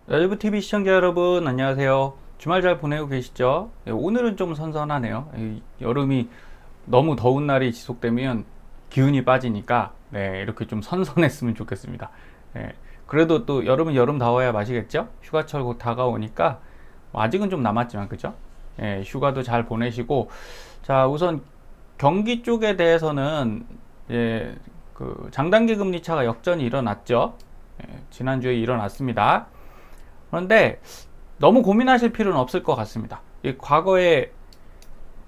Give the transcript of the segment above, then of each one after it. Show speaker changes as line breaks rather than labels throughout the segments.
라이브TV 시청자 여러분 안녕하세요. 주말 잘 보내고 계시죠? 오늘은 좀 선선하네요. 여름이 너무 더운 날이 지속되면 기운이 빠지니까 이렇게 좀 선선했으면 좋겠습니다. 그래도 또 여름은 여름다워야 마시겠죠? 휴가철 곧 다가오니까 아직은 좀 남았지만 그죠? 휴가도 잘 보내시고, 자, 우선 경기 쪽에 대해서는 그 장단기 금리 차가 역전이 일어났죠. 지난주에 일어났습니다. 그런데 너무 고민하실 필요는 없을 것 같습니다. 과거에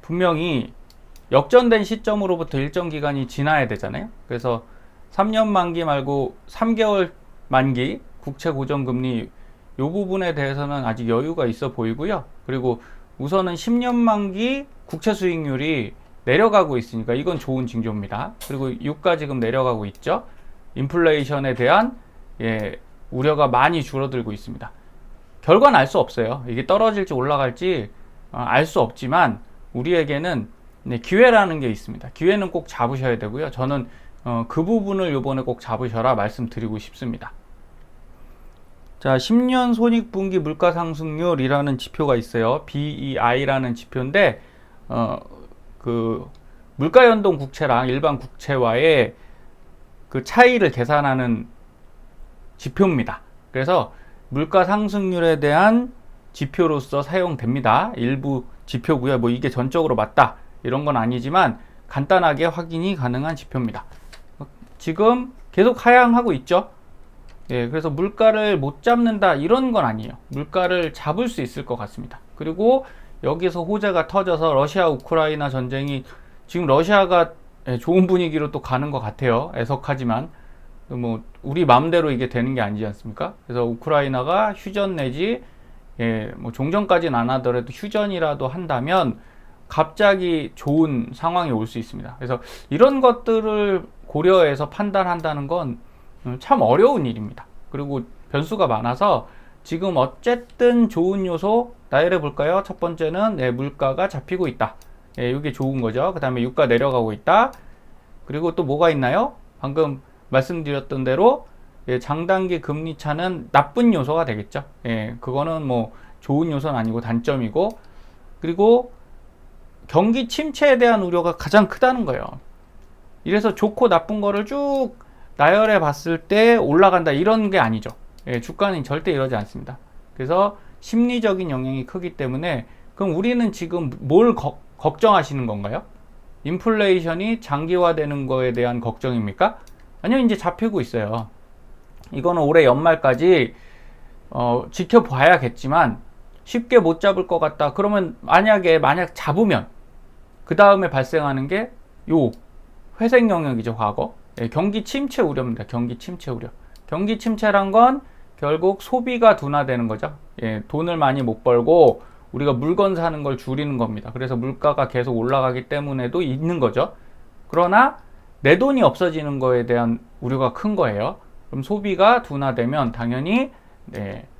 분명히 역전된 시점으로부터 일정 기간이 지나야 되잖아요. 그래서 3년 만기 말고 3개월 만기 국채 고정금리 이 부분에 대해서는 아직 여유가 있어 보이고요. 그리고 우선은 10년 만기 국채 수익률이 내려가고 있으니까 이건 좋은 징조입니다. 그리고 유가 지금 내려가고 있죠. 인플레이션에 대한 우려가 많이 줄어들고 있습니다. 결과는 알 수 없어요. 이게 떨어질지 올라갈지 알 수 없지만 우리에게는 기회라는 게 있습니다. 기회는 꼭 잡으셔야 되고요. 저는 그 부분을 요번에 꼭 잡으셔라 말씀드리고 싶습니다. 자, 10년 손익분기 물가상승률이라는 지표가 있어요. BEI라는 지표인데 그 물가연동 국채랑 일반 국채와의 그 차이를 계산하는 지표입니다. 그래서 물가 상승률에 대한 지표로서 사용됩니다. 일부 지표고요. 뭐 이게 전적으로 맞다 이런 건 아니지만 간단하게 확인이 가능한 지표입니다. 지금 계속 하향하고 있죠. 그래서 물가를 못 잡는다 이런 건 아니에요. 물가를 잡을 수 있을 것 같습니다. 그리고 여기서 호재가 터져서 러시아 우크라이나 전쟁이 지금 러시아가 좋은 분위기로 또 가는 것 같아요. 애석하지만 뭐 우리 마음대로 이게 되는 게 아니지 않습니까? 그래서 우크라이나가 휴전 내지 뭐 종전까지는 안 하더라도 휴전이라도 한다면 갑자기 좋은 상황이 올 수 있습니다. 그래서 이런 것들을 고려해서 판단한다는 건 참 어려운 일입니다. 그리고 변수가 많아서 지금 어쨌든 좋은 요소 나열해 볼까요? 첫 번째는 물가가 잡히고 있다. 이게 좋은 거죠. 그 다음에 유가 내려가고 있다. 그리고 또 뭐가 있나요? 방금 말씀드렸던 대로 장단기 금리 차는 나쁜 요소가 되겠죠. 그거는 뭐 좋은 요소는 아니고 단점이고, 그리고 경기 침체에 대한 우려가 가장 크다는 거예요. 이래서 좋고 나쁜 거를 쭉 나열해 봤을 때 올라간다 이런 게 아니죠. 주가는 절대 이러지 않습니다. 그래서 심리적인 영향이 크기 때문에 그럼 우리는 지금 뭘 걱정하시는 건가요? 인플레이션이 장기화되는 거에 대한 걱정입니까? 아니요, 이제 잡히고 있어요. 이거는 올해 연말까지 지켜봐야겠지만 쉽게 못 잡을 것 같다. 그러면 만약 잡으면 그 다음에 발생하는 게 요 회색 영역이죠. 과거 경기 침체 우려입니다. 경기 침체 우려. 경기 침체란 건 결국 소비가 둔화되는 거죠. 돈을 많이 못 벌고 우리가 물건 사는 걸 줄이는 겁니다. 그래서 물가가 계속 올라가기 때문에도 있는 거죠. 그러나 내 돈이 없어지는 거에 대한 우려가 큰 거예요. 그럼 소비가 둔화되면 당연히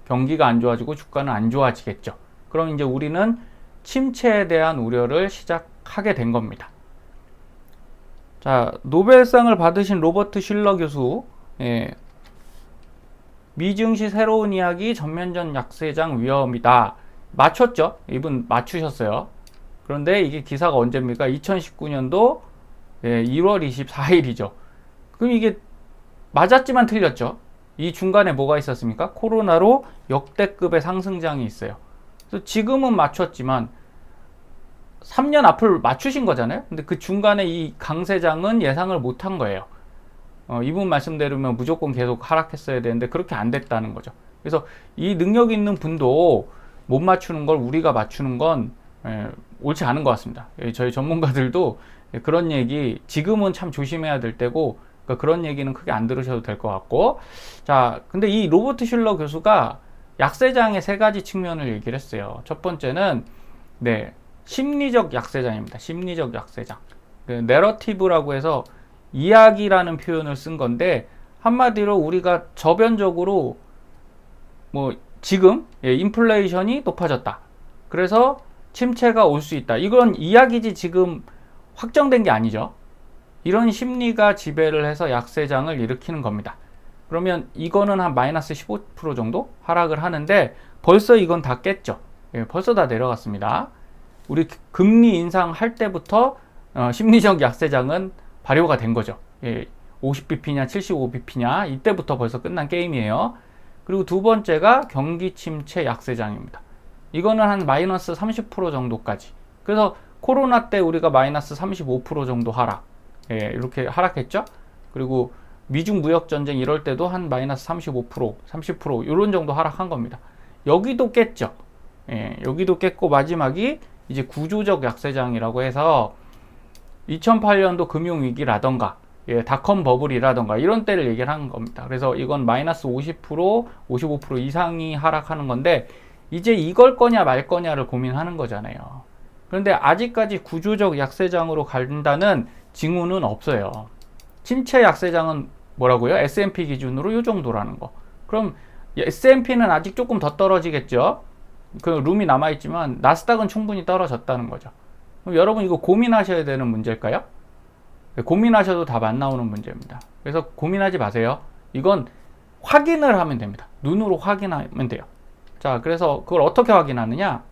경기가 안 좋아지고 주가는 안 좋아지겠죠. 그럼 이제 우리는 침체에 대한 우려를 시작하게 된 겁니다. 자, 노벨상을 받으신 로버트 실러 교수, 미증시 새로운 이야기 전면전 약세장 위험이다. 맞췄죠? 이분 맞추셨어요. 그런데 이게 기사가 언제입니까? 2019년도 1월 24일이죠. 그럼 이게 맞았지만 틀렸죠. 이 중간에 뭐가 있었습니까? 코로나로 역대급의 상승장이 있어요. 그래서 지금은 맞췄지만 3년 앞을 맞추신 거잖아요. 근데 그 중간에 이 강세장은 예상을 못한 거예요. 이분 말씀대로면 무조건 계속 하락했어야 되는데 그렇게 안 됐다는 거죠. 그래서 이 능력 있는 분도 못 맞추는 걸 우리가 맞추는 건 옳지 않은 것 같습니다. 저희 전문가들도 그런 얘기 지금은 참 조심해야 될 때고, 그러니까 그런 얘기는 크게 안 들으셔도 될 것 같고. 자, 근데 이 로버트 실러 교수가 약세장의 세 가지 측면을 얘기를 했어요. 첫 번째는 심리적 약세장입니다. 심리적 약세장. 그 내러티브라고 해서 이야기라는 표현을 쓴 건데, 한마디로 우리가 저변적으로 뭐 지금 인플레이션이 높아졌다. 그래서 침체가 올 수 있다. 이건 이야기지 지금 확정된 게 아니죠. 이런 심리가 지배를 해서 약세장을 일으키는 겁니다. 그러면 이거는 한 마이너스 15% 정도 하락을 하는데 벌써 이건 다 깼죠. 예, 벌써 다 내려갔습니다. 우리 금리 인상할 때부터 심리적 약세장은 발효가 된 거죠. 예, 50bp냐 75bp냐 이때부터 벌써 끝난 게임이에요. 그리고 두 번째가 경기 침체 약세장입니다. 이거는 한 마이너스 30% 정도까지. 그래서 코로나 때 우리가 마이너스 35% 정도 하락. 예, 이렇게 하락했죠. 그리고 미중 무역 전쟁 이럴 때도 한 마이너스 35%, 30% 이런 정도 하락한 겁니다. 여기도 깼죠. 예, 여기도 깼고 마지막이 이제 구조적 약세장이라고 해서 2008년도 금융위기라던가 예, 닷컴 버블이라던가 이런 때를 얘기를 하는 겁니다. 그래서 이건 마이너스 50%, 55% 이상이 하락하는 건데 이제 이걸 거냐 말 거냐를 고민하는 거잖아요. 그런데 아직까지 구조적 약세장으로 간다는 징후는 없어요. 침체 약세장은 뭐라고요? S&P 기준으로 이 정도라는 거. 그럼 S&P는 아직 조금 더 떨어지겠죠? 그 룸이 남아있지만 나스닥은 충분히 떨어졌다는 거죠. 그럼 여러분 이거 고민하셔야 되는 문제일까요? 고민하셔도 답 안 나오는 문제입니다. 그래서 고민하지 마세요. 이건 확인을 하면 됩니다. 눈으로 확인하면 돼요. 자, 그래서 그걸 어떻게 확인하느냐?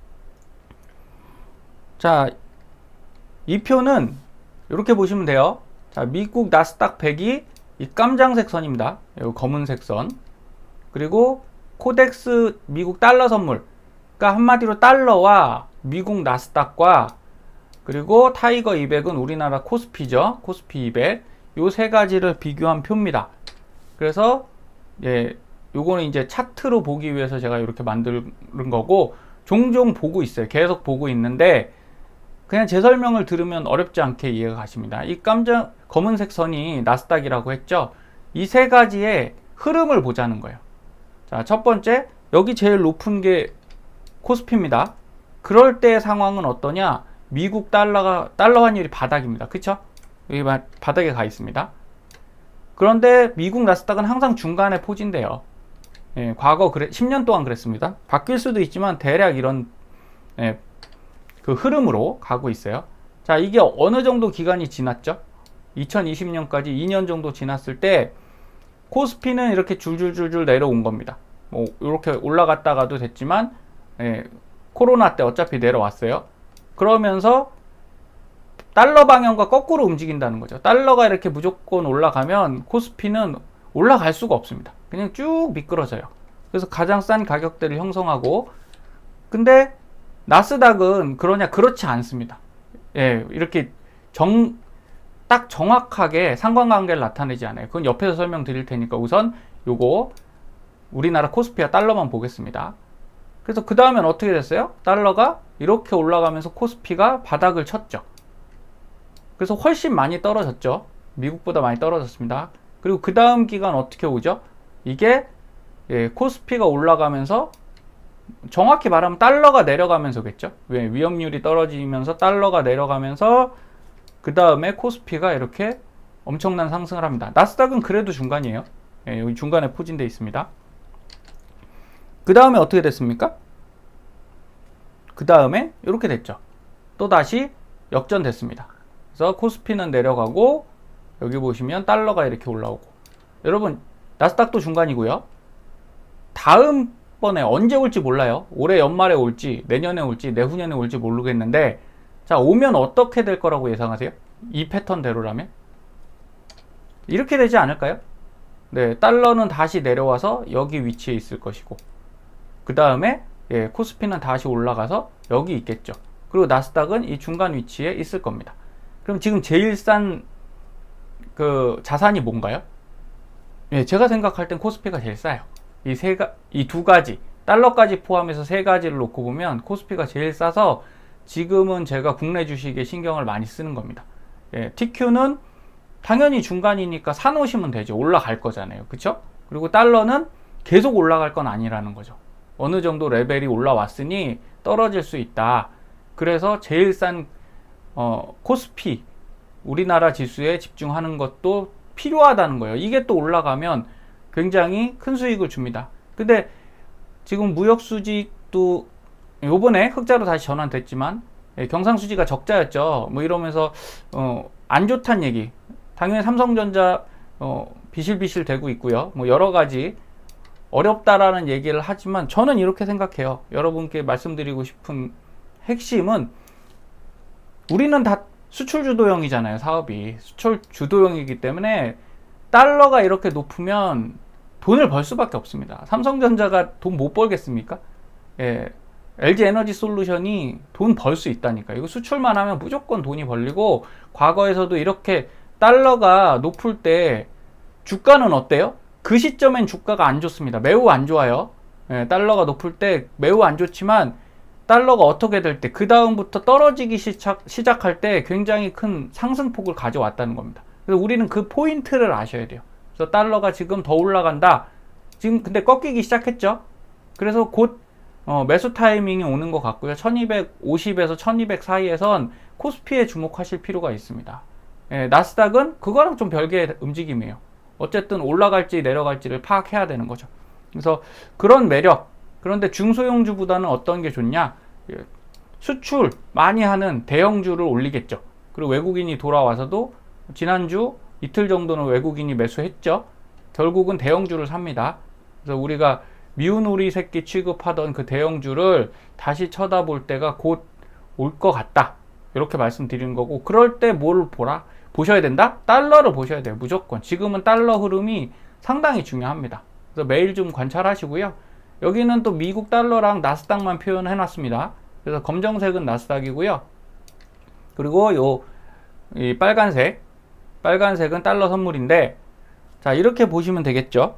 자, 이 표는 이렇게 보시면 돼요. 자, 미국 나스닥 100이 이 깜장색 선입니다. 이 검은색 선. 그리고 코덱스 미국 달러 선물. 그러니까 한마디로 달러와 미국 나스닥과 그리고 타이거 200은 우리나라 코스피죠. 코스피 200. 요 세 가지를 비교한 표입니다. 그래서 예, 요거는 이제 차트로 보기 위해서 제가 이렇게 만든 거고 종종 보고 있어요. 계속 보고 있는데 그냥 제 설명을 들으면 어렵지 않게 이해가 가십니다. 이 검은색 선이 나스닥이라고 했죠. 이 세 가지의 흐름을 보자는 거예요. 자, 첫 번째, 여기 제일 높은 게 코스피입니다. 그럴 때의 상황은 어떠냐? 미국 달러 환율이 바닥입니다. 그쵸? 여기 바닥에 가 있습니다. 그런데 미국 나스닥은 항상 중간에 포진돼요. 예, 과거 10년 동안 그랬습니다. 바뀔 수도 있지만 대략 이런 예, 그 흐름으로 가고 있어요. 자, 이게 어느 정도 기간이 지났죠? 2020년까지 2년 정도 지났을 때 코스피는 이렇게 줄줄줄줄 내려온 겁니다. 뭐 이렇게 올라갔다가도 됐지만 예, 코로나 때 어차피 내려왔어요. 그러면서 달러 방향과 거꾸로 움직인다는 거죠. 달러가 이렇게 무조건 올라가면 코스피는 올라갈 수가 없습니다. 그냥 쭉 미끄러져요. 그래서 가장 싼 가격대를 형성하고 근데 나스닥은 그렇지 않습니다. 예, 이렇게 딱 정확하게 상관관계를 나타내지 않아요. 그건 옆에서 설명드릴 테니까 우선 요거 우리나라 코스피와 달러만 보겠습니다. 그래서 그 다음엔 어떻게 됐어요? 달러가 이렇게 올라가면서 코스피가 바닥을 쳤죠. 그래서 훨씬 많이 떨어졌죠. 미국보다 많이 떨어졌습니다. 그리고 그 다음 기간 어떻게 오죠? 이게 예, 코스피가 올라가면서 정확히 말하면 달러가 내려가면서겠죠. 왜? 위험률이 떨어지면서 달러가 내려가면서 그 다음에 코스피가 이렇게 엄청난 상승을 합니다. 나스닥은 그래도 중간이에요. 예, 여기 중간에 포진되어 있습니다. 그 다음에 어떻게 됐습니까? 그 다음에 이렇게 됐죠. 또 다시 역전됐습니다. 그래서 코스피는 내려가고 여기 보시면 달러가 이렇게 올라오고 여러분 나스닥도 중간이고요. 다음번에 언제 올지 몰라요. 올해 연말에 올지 내년에 올지 내후년에 올지 모르겠는데 자 오면 어떻게 될 거라고 예상하세요? 이 패턴대로라면 이렇게 되지 않을까요? 네, 달러는 다시 내려와서 여기 위치에 있을 것이고 그 다음에 예, 코스피는 다시 올라가서 여기 있겠죠. 그리고 나스닥은 이 중간 위치에 있을 겁니다. 그럼 지금 제일 싼 그 자산이 뭔가요? 예, 제가 생각할 땐 코스피가 제일 싸요. 이 두 가지 달러까지 포함해서 세 가지를 놓고 보면 코스피가 제일 싸서 지금은 제가 국내 주식에 신경을 많이 쓰는 겁니다. 예, TQ는 당연히 중간이니까 사놓으시면 되죠. 올라갈 거잖아요. 그쵸? 그리고 달러는 계속 올라갈 건 아니라는 거죠. 어느 정도 레벨이 올라왔으니 떨어질 수 있다. 그래서 제일 싼 코스피 우리나라 지수에 집중하는 것도 필요하다는 거예요. 이게 또 올라가면 굉장히 큰 수익을 줍니다. 근데 지금 무역수지도 요번에 흑자로 다시 전환됐지만 경상수지가 적자였죠. 뭐 이러면서 안 좋다는 얘기. 당연히 삼성전자 비실비실 되고 있고요. 뭐 여러 가지 어렵다라는 얘기를 하지만 저는 이렇게 생각해요. 여러분께 말씀드리고 싶은 핵심은 우리는 다 수출 주도형이잖아요. 사업이 수출 주도형이기 때문에 달러가 이렇게 높으면 돈을 벌 수밖에 없습니다. 삼성전자가 돈 못 벌겠습니까? 예, LG 에너지 솔루션이 돈 벌 수 있다니까. 이거 수출만 하면 무조건 돈이 벌리고, 과거에서도 이렇게 달러가 높을 때 주가는 어때요? 그 시점엔 주가가 안 좋습니다. 매우 안 좋아요. 예, 달러가 높을 때 매우 안 좋지만 달러가 어떻게 될 때, 그 다음부터 떨어지기 시작할 때 굉장히 큰 상승폭을 가져왔다는 겁니다. 그래서 우리는 그 포인트를 아셔야 돼요. 그래서 달러가 지금 더 올라간다. 지금 근데 꺾이기 시작했죠. 그래서 곧 매수 타이밍이 오는 것 같고요. 1250에서 1200 사이에선 코스피에 주목하실 필요가 있습니다. 예, 나스닥은 그거랑 좀 별개의 움직임이에요. 어쨌든 올라갈지 내려갈지를 파악해야 되는 거죠. 그래서 그런 매력, 그런데 중소형주보다는 어떤 게 좋냐? 수출 많이 하는 대형주를 올리겠죠. 그리고 외국인이 돌아와서도 지난주 이틀 정도는 외국인이 매수했죠. 결국은 대형주를 삽니다. 그래서 우리가 미운 오리 새끼 취급하던 그 대형주를 다시 쳐다볼 때가 곧 올 것 같다. 이렇게 말씀드리는 거고, 그럴 때 뭘 보셔야 된다? 달러를 보셔야 돼요. 무조건. 지금은 달러 흐름이 상당히 중요합니다. 그래서 매일 좀 관찰하시고요. 여기는 또 미국 달러랑 나스닥만 표현해 놨습니다. 그래서 검정색은 나스닥이고요. 그리고 이 빨간색은 달러 선물인데, 자, 이렇게 보시면 되겠죠.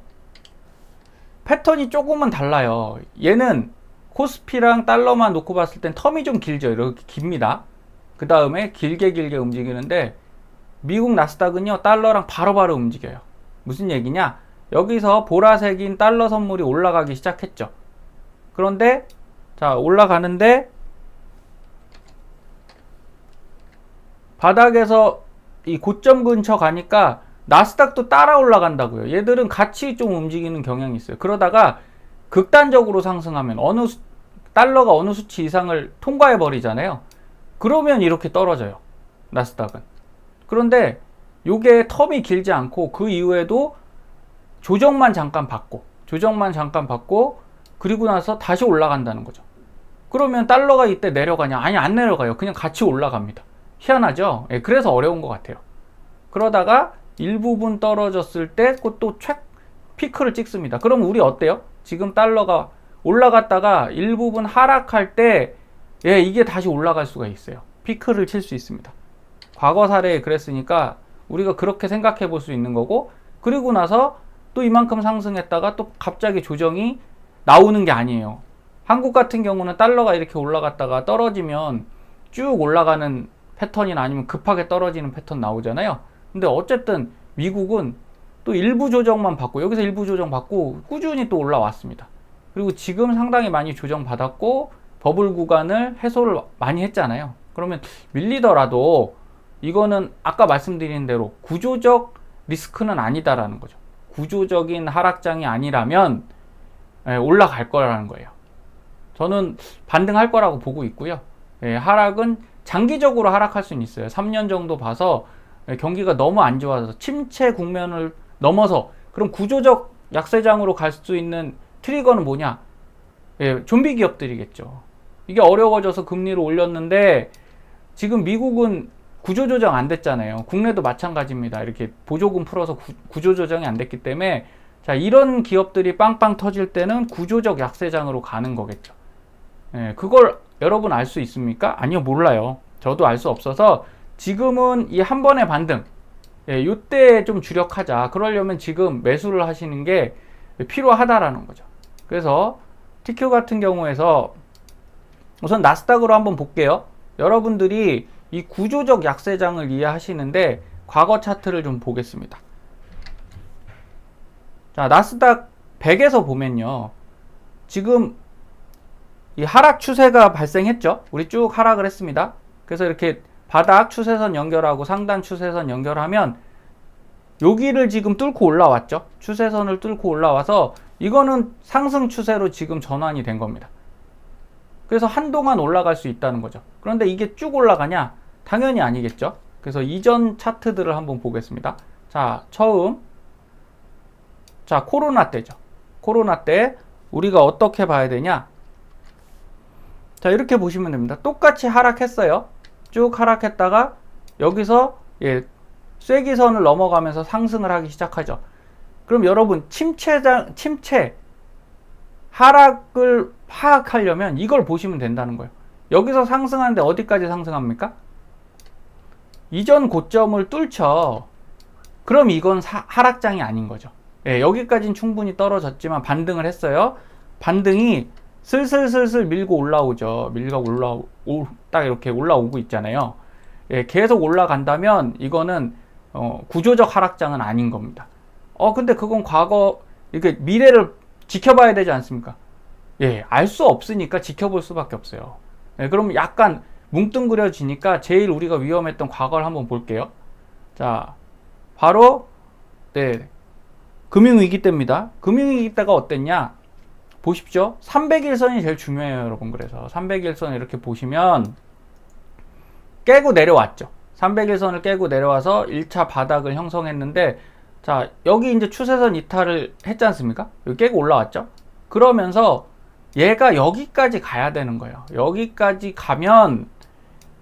패턴이 조금은 달라요. 얘는 코스피랑 달러만 놓고 봤을 땐 텀이 좀 길죠. 이렇게 깁니다. 그 다음에 길게 움직이는데, 미국 나스닥은요, 달러랑 바로바로 움직여요. 무슨 얘기냐? 여기서 보라색인 달러 선물이 올라가기 시작했죠. 그런데 자, 올라가는데 바닥에서 이 고점 근처 가니까 나스닥도 따라 올라간다고요. 얘들은 같이 좀 움직이는 경향이 있어요. 그러다가 극단적으로 상승하면 달러가 어느 수치 이상을 통과해 버리잖아요. 그러면 이렇게 떨어져요. 나스닥은. 그런데 요게 텀이 길지 않고 그 이후에도 조정만 잠깐 받고 그리고 나서 다시 올라간다는 거죠. 그러면 달러가 이때 내려가냐? 아니, 안 내려가요. 그냥 같이 올라갑니다. 희한하죠? 예, 그래서 어려운 것 같아요. 그러다가 일부분 떨어졌을 때 또 피크를 찍습니다. 그럼 우리 어때요? 지금 달러가 올라갔다가 일부분 하락할 때 예, 이게 다시 올라갈 수가 있어요. 피크를 칠 수 있습니다. 과거 사례에 그랬으니까 우리가 그렇게 생각해 볼 수 있는 거고, 그리고 나서 또 이만큼 상승했다가 또 갑자기 조정이 나오는 게 아니에요. 한국 같은 경우는 달러가 이렇게 올라갔다가 떨어지면 쭉 올라가는 패턴이나 아니면 급하게 떨어지는 패턴 나오잖아요. 근데 어쨌든 미국은 또 일부 조정만 받고, 여기서 일부 조정 받고 꾸준히 또 올라왔습니다. 그리고 지금 상당히 많이 조정 받았고 버블 구간을 해소를 많이 했잖아요. 그러면 밀리더라도 이거는 아까 말씀드린 대로 구조적 리스크는 아니다라는 거죠. 구조적인 하락장이 아니라면 올라갈 거라는 거예요. 저는 반등할 거라고 보고 있고요. 하락은 장기적으로 하락할 수는 있어요. 3년 정도 봐서 경기가 너무 안 좋아서 침체 국면을 넘어서, 그럼 구조적 약세장으로 갈 수 있는 트리거는 뭐냐? 좀비 기업들이겠죠. 이게 어려워져서 금리를 올렸는데 지금 미국은 구조조정 안 됐잖아요. 국내도 마찬가지입니다. 이렇게 보조금 풀어서 구조조정이 안 됐기 때문에, 자, 이런 기업들이 빵빵 터질 때는 구조적 약세장으로 가는 거겠죠. 그걸 여러분 알 수 있습니까? 아니요, 몰라요. 저도 알 수 없어서 지금은 이 한 번의 반등, 이때 좀 주력하자. 그러려면 지금 매수를 하시는 게 필요하다라는 거죠. 그래서 TQ 같은 경우에서 우선 나스닥으로 한번 볼게요. 여러분들이 이 구조적 약세장을 이해하시는데 과거 차트를 좀 보겠습니다. 자, 나스닥 100에서 보면요, 지금 이 하락 추세가 발생했죠. 우리 쭉 하락을 했습니다. 그래서 이렇게 바닥 추세선 연결하고 상단 추세선 연결하면 여기를 지금 뚫고 올라왔죠. 추세선을 뚫고 올라와서 이거는 상승 추세로 지금 전환이 된 겁니다. 그래서 한동안 올라갈 수 있다는 거죠. 그런데 이게 쭉 올라가냐? 당연히 아니겠죠. 그래서 이전 차트들을 한번 보겠습니다. 자, 처음 자, 코로나 때죠. 코로나 때 우리가 어떻게 봐야 되냐? 자, 이렇게 보시면 됩니다. 똑같이 하락했어요. 쭉 하락했다가 여기서 쐐기선을 넘어가면서 상승을 하기 시작하죠. 그럼 여러분 침체 하락을 파악하려면 이걸 보시면 된다는 거예요. 여기서 상승하는데 어디까지 상승합니까? 이전 고점을 뚫죠. 그럼 이건 하락장이 아닌 거죠. 여기까지는 충분히 떨어졌지만 반등을 했어요. 반등이 슬슬 밀고 올라오죠. 딱 이렇게 올라오고 있잖아요. 계속 올라간다면 이거는 구조적 하락장은 아닌 겁니다. 근데 그건 이렇게 미래를 지켜봐야 되지 않습니까? 알 수 없으니까 지켜볼 수밖에 없어요. 그럼 약간 뭉뚱그려지니까 제일 우리가 위험했던 과거를 한번 볼게요. 자, 바로 금융위기 때입니다. 금융위기 때가 어땠냐? 보십시오. 300일선이 제일 중요해요, 여러분. 그래서 300일선 이렇게 보시면 깨고 내려왔죠. 300일선을 깨고 내려와서 1차 바닥을 형성했는데, 자, 여기 이제 추세선 이탈을 했지 않습니까? 여기 깨고 올라왔죠. 그러면서 얘가 여기까지 가야 되는 거예요. 여기까지 가면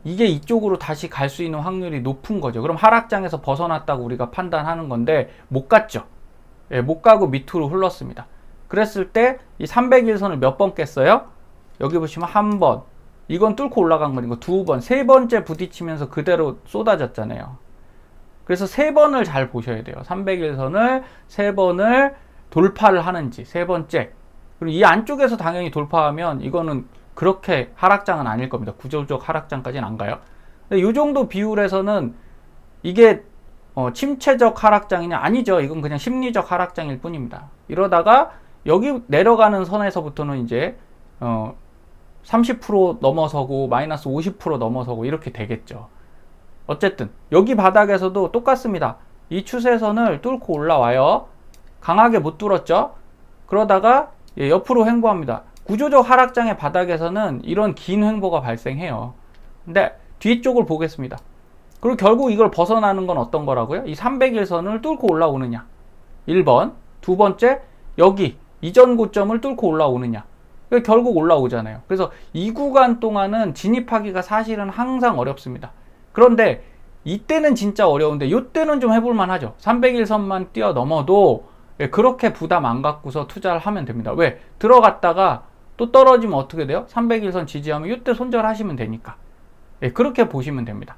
이게 이쪽으로 다시 갈 수 있는 확률이 높은 거죠. 그럼 하락장에서 벗어났다고 우리가 판단하는 건데 못 갔죠. 못 가고 밑으로 흘렀습니다. 그랬을 때 이 300일선을 몇 번 깼어요? 여기 보시면 한 번, 이건 뚫고 올라간 거니까 두 번, 세 번째 부딪히면서 그대로 쏟아졌잖아요. 그래서 세 번을 잘 보셔야 돼요. 300일선을 세 번을 돌파를 하는지, 세 번째. 그리고 이 안쪽에서 당연히 돌파하면 이거는 그렇게 하락장은 아닐 겁니다. 구조적 하락장까지는 안 가요. 근데 이 정도 비율에서는 이게 침체적 하락장이냐? 아니죠. 이건 그냥 심리적 하락장일 뿐입니다. 이러다가 여기 내려가는 선에서부터는 이제 30% 넘어서고 마이너스 50% 넘어서고 이렇게 되겠죠. 어쨌든 여기 바닥에서도 똑같습니다. 이 추세선을 뚫고 올라와요. 강하게 못 뚫었죠. 그러다가 옆으로 횡보합니다. 구조적 하락장의 바닥에서는 이런 긴 횡보가 발생해요. 근데 뒤쪽을 보겠습니다. 그리고 결국 이걸 벗어나는 건 어떤 거라고요? 이 300일선을 뚫고 올라오느냐. 1번. 두 번째, 여기 이전 고점을 뚫고 올라오느냐. 결국 올라오잖아요. 그래서 이 구간 동안은 진입하기가 사실은 항상 어렵습니다. 그런데 이때는 진짜 어려운데 이때는 좀 해볼만 하죠. 300일선만 뛰어넘어도 그렇게 부담 안 갖고서 투자를 하면 됩니다. 왜? 들어갔다가 또 떨어지면 어떻게 돼요? 300일선 지지하면 이때 손절하시면 되니까. 그렇게 보시면 됩니다.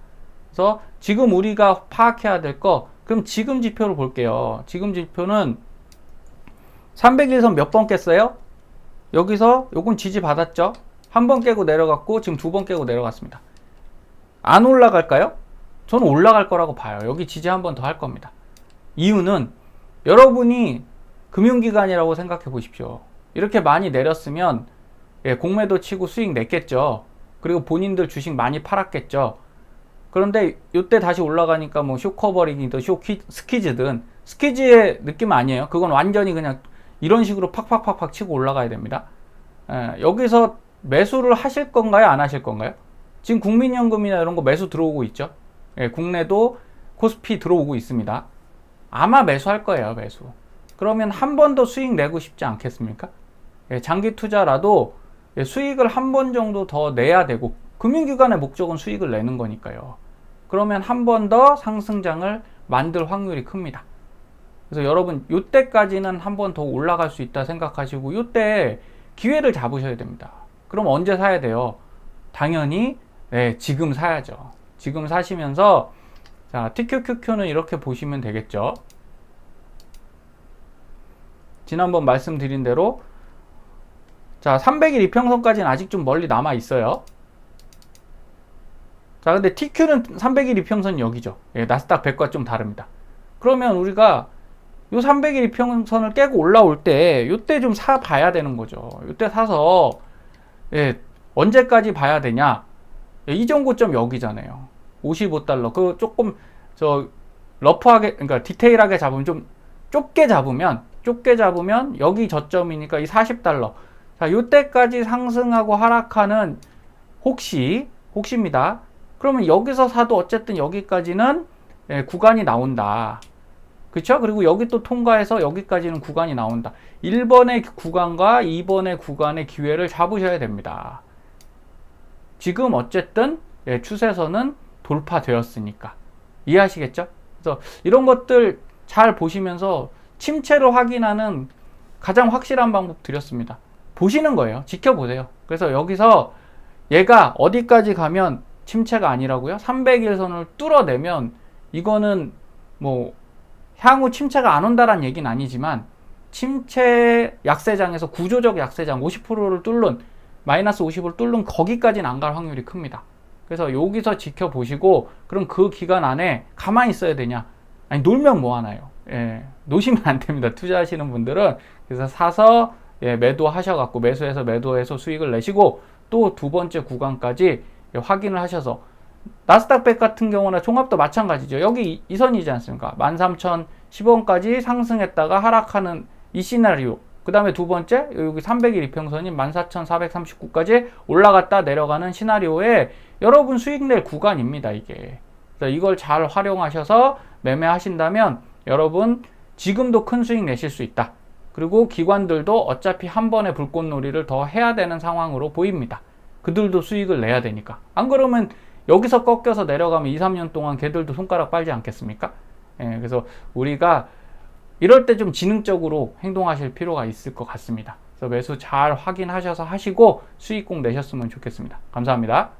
그래서 지금 우리가 파악해야 될 거, 그럼 지금 지표를 볼게요. 지금 지표는 300일선 몇 번 깼어요? 여기서 요건 지지 받았죠? 한 번 깨고 내려갔고 지금 두 번 깨고 내려갔습니다. 안 올라갈까요? 저는 올라갈 거라고 봐요. 여기 지지 한 번 더 할 겁니다. 이유는 여러분이 금융기관이라고 생각해 보십시오. 이렇게 많이 내렸으면 공매도 치고 수익 냈겠죠. 그리고 본인들 주식 많이 팔았겠죠. 그런데 이때 다시 올라가니까 뭐 쇼커버링이든 스키즈든, 스키즈의 느낌 아니에요. 그건 완전히 그냥 이런 식으로 팍팍팍팍 치고 올라가야 됩니다. 여기서 매수를 하실 건가요? 안 하실 건가요? 지금 국민연금이나 이런 거 매수 들어오고 있죠. 국내도 코스피 들어오고 있습니다. 아마 매수할 거예요. 매수. 그러면 한 번 더 수익 내고 싶지 않겠습니까? 장기 투자라도 수익을 한 번 정도 더 내야 되고, 금융기관의 목적은 수익을 내는 거니까요. 그러면 한 번 더 상승장을 만들 확률이 큽니다. 그래서 여러분 이때까지는 한 번 더 올라갈 수 있다 생각하시고 이때 기회를 잡으셔야 됩니다. 그럼 언제 사야 돼요? 당연히 지금 사야죠. 지금 사시면서, 자, TQQQ는 이렇게 보시면 되겠죠. 지난번 말씀드린 대로, 자, 300일 이평선까지는 아직 좀 멀리 남아 있어요. 자, 근데 TQ는 300일 이평선 여기죠. 나스닥 100과 좀 다릅니다. 그러면 우리가 요 300일 이평선을 깨고 올라올 때 요때 좀 사 봐야 되는 거죠. 요때 사서 언제까지 봐야 되냐? 이전 고점 여기잖아요. 55달러. 그 조금 러프하게, 그러니까 디테일하게 잡으면, 좀 좁게 잡으면 여기 저점이니까 이 40달러. 자, 요때까지 상승하고 하락하는, 혹시입니다. 그러면 여기서 사도 어쨌든 여기까지는 구간이 나온다. 그쵸? 그리고 여기 또 통과해서 여기까지는 구간이 나온다. 1번의 구간과 2번의 구간의 기회를 잡으셔야 됩니다. 지금 어쨌든 추세선은 돌파되었으니까. 이해하시겠죠? 그래서 이런 것들 잘 보시면서 침체를 확인하는 가장 확실한 방법 드렸습니다. 보시는 거예요. 지켜보세요. 그래서 여기서 얘가 어디까지 가면 침체가 아니라고요? 300일선을 뚫어내면 이거는 뭐 향후 침체가 안 온다라는 얘기는 아니지만 침체 약세장에서 구조적 약세장 50%를 뚫는 마이너스 50을 뚫는 거기까지는 안 갈 확률이 큽니다. 그래서 여기서 지켜보시고 그럼 그 기간 안에 가만히 있어야 되냐? 아니 놀면 뭐 하나요? 예, 노시면 안 됩니다. 투자하시는 분들은. 그래서 사서 매도 하셔갖고 매수해서 매도해서 수익을 내시고 또 두 번째 구간까지 확인을 하셔서 나스닥 100 같은 경우나 종합도 마찬가지죠. 여기 이 선이지 않습니까? 13,010원까지 상승했다가 하락하는 이 시나리오. 그 다음에 두 번째 여기 300일 이평선인 14,439까지 올라갔다 내려가는 시나리오에 여러분 수익 낼 구간입니다. 이게. 그래서 이걸 잘 활용하셔서 매매하신다면 여러분 지금도 큰 수익 내실 수 있다. 그리고 기관들도 어차피 한 번에 불꽃놀이를 더 해야 되는 상황으로 보입니다. 그들도 수익을 내야 되니까. 안 그러면 여기서 꺾여서 내려가면 2, 3년 동안 걔들도 손가락 빨지 않겠습니까? 그래서 우리가 이럴 때 좀 지능적으로 행동하실 필요가 있을 것 같습니다. 그래서 매수 잘 확인하셔서 하시고 수익 꼭 내셨으면 좋겠습니다. 감사합니다.